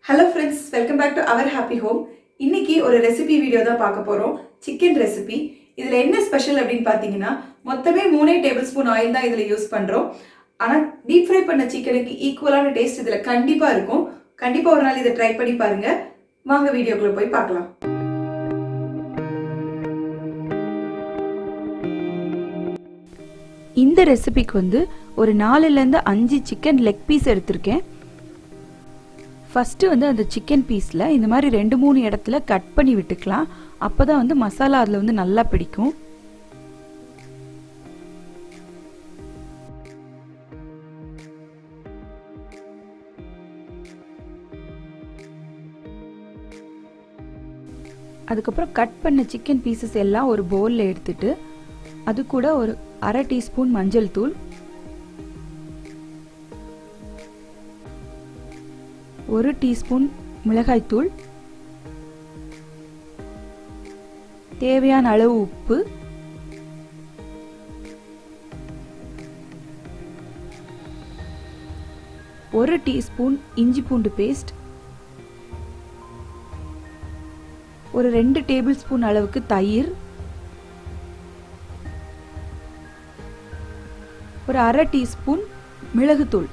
Hello friends, welcome back to our happy home. இன்னைக்கு ஒரு recipe video தான் பார்க்க போறோம். Chicken recipe. இதுல என்ன ஸ்பெஷல் அப்படினு பாத்தீங்கன்னா மொத்தமே 3 டேபிள்ஸ்பூன் ஆயில் தான் இதுல யூஸ் பண்றோம். ஆனா டீப் ஃப்ரை பண்ண சிக்கனுக்கு ஈக்குவலான டேஸ்ட் இதுல கண்டிப்பா இருக்கும். கண்டிப்பா ஒரு நாள் இத ட்ரை பண்ணி பாருங்க. வாங்க வீடியோக்குள்ள போய் பார்க்கலாம். இந்த ரெசிபிக்கு ஒரு 4 ல இருந்து 5 சிக்கன் லெக் பீஸ் எடுத்துர்க்கேன். ஃபர்ஸ்ட் அந்த சிக்கன் பீஸ்ல இந்த மாதிரி 2-3 இடத்துல கட் பண்ணி விட்டுக்கலாம். அப்பதான் மசாலா அதுல நல்லா பிடிக்கும். அதுக்கப்புறம் கட் பண்ண சிக்கன் பீசஸ் எல்லாம் ஒரு பவுல்ல எடுத்துட்டு அது கூட ஒரு 1/2 டீஸ்பூன் மஞ்சள் தூள், 1 டீஸ்பூன் மிளகாய் தூள், தேவையான அளவு உப்பு, ஒரு டீஸ்பூன் இஞ்சி பூண்டு பேஸ்ட், ஒரு 2 டேபிள் ஸ்பூன் அளவுக்கு தயிர், ஒரு 1/2 டீஸ்பூன் மிளகுத்தூள்.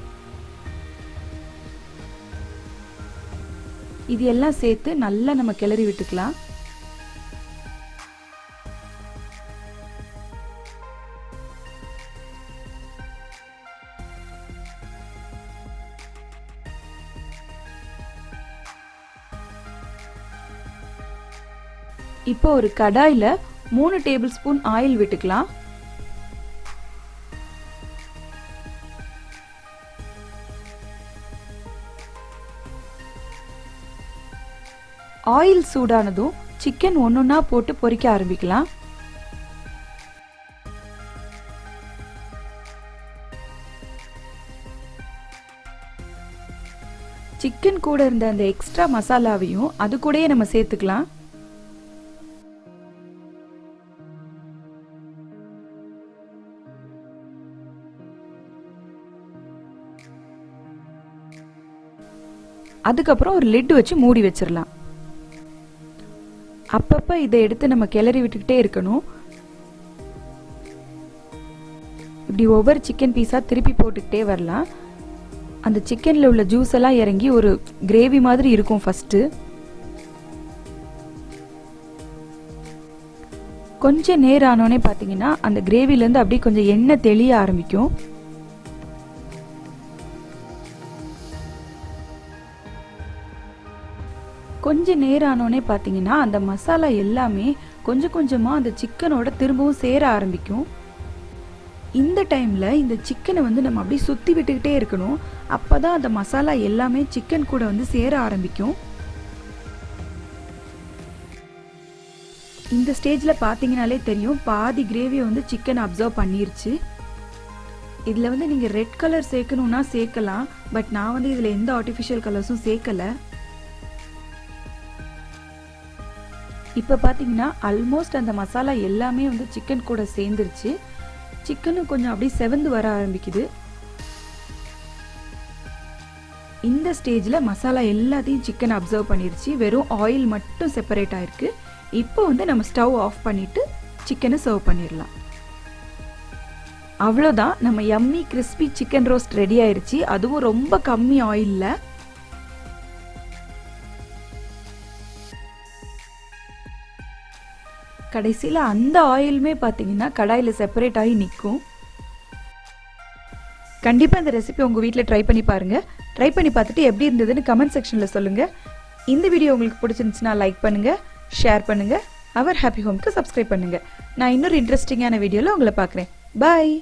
இது எல்லாம் சேர்த்து நல்லா நம்ம கிளறி விட்டுக்கலாம். இப்போ ஒரு கடாயில 3 டேபிள் ஸ்பூன் ஆயில் விட்டுக்கலாம். ஆயில் சூடானதும் சிக்கன் ஒன்னொன்னா போட்டு பொரிக்க ஆரம்பிக்கலாம். சிக்கன் கூட இருந்த அந்த எக்ஸ்ட்ரா மசாலாவையும் அது கூடயே நம்ம சேர்த்துக்கலாம். அதுக்கப்புறம் ஒரு லிட் வச்சு மூடி வச்சிடலாம். அப்பப்ப இதை எடுத்து நம்ம கிளறி விட்டுக்கிட்டே இருக்கணும். இப்படி ஒவ்வொரு சிக்கன் பீஸா திருப்பி போட்டுக்கிட்டே வரலாம். அந்த சிக்கன்ல உள்ள ஜூஸ் எல்லாம் இறங்கி ஒரு கிரேவி மாதிரி இருக்கும். ஃபர்ஸ்ட் கொஞ்சம் நேரம் ஆனோடனே பாத்தீங்கன்னா அந்த கிரேவில இருந்து அப்படியே கொஞ்சம் எண்ணெய் தெளிய ஆரம்பிக்கும். கொஞ்ச நேரம் ஆனோடனே பார்த்தீங்கன்னா அந்த மசாலா எல்லாமே கொஞ்சம் கொஞ்சமாக அந்த சிக்கனோட திரும்பவும் சேர ஆரம்பிக்கும். இந்த டைமில் இந்த சிக்கனை நம்ம அப்படியே சுற்றி விட்டுக்கிட்டே இருக்கணும். அப்போ தான் அந்த மசாலா எல்லாமே சிக்கன் கூட சேர ஆரம்பிக்கும். இந்த ஸ்டேஜில் பார்த்தீங்கனாலே தெரியும் பாதி கிரேவியை சிக்கன் அப்சர்வ் பண்ணிருச்சு. இதில் நீங்கள் ரெட் கலர் சேர்க்கணுன்னா சேர்க்கலாம். பட் நான் இதில் எந்த ஆர்டிஃபிஷியல் கலர்ஸும் சேர்க்கலை. இப்போ பார்த்தீங்கன்னா ஆல்மோஸ்ட் அந்த மசாலா எல்லாமே சிக்கன் கூட சேர்ந்துருச்சு. சிக்கனும் கொஞ்சம் அப்படியே செவந்து வர ஆரம்பிக்குது. இந்த ஸ்டேஜில் மசாலா எல்லாத்தையும் சிக்கன் அப்சர்வ் பண்ணிருச்சு. வெறும் ஆயில் மட்டும் செப்பரேட் ஆயிருக்கு. இப்போ நம்ம ஸ்டவ் ஆஃப் பண்ணிட்டு சிக்கனை சர்வ் பண்ணிடலாம். அவ்வளோதான், நம்ம yummy crispy chicken roast ready ஆயிருச்சு. அதுவும் ரொம்ப கம்மி ஆயில்ல. கடைசியில் அந்த ஆயிலுமே பார்த்தீங்கன்னா கடாயில் செப்பரேட் ஆகி நிற்கும். கண்டிப்பாக இந்த ரெசிபி உங்கள் வீட்டில் ட்ரை பண்ணி பாருங்கள். ட்ரை பண்ணி பார்த்துட்டு எப்படி இருந்ததுன்னு கமெண்ட் செக்ஷனில் சொல்லுங்கள். இந்த வீடியோ உங்களுக்கு பிடிச்சிருந்துச்சுன்னா லைக் பண்ணுங்கள், ஷேர் பண்ணுங்கள், அவர் ஹாப்பி ஹோம்க்கு சப்ஸ்கிரைப் பண்ணுங்கள். நான் இன்னொரு இன்ட்ரெஸ்டிங்கான வீடியோவில் உங்களை பார்க்குறேன். பாய்.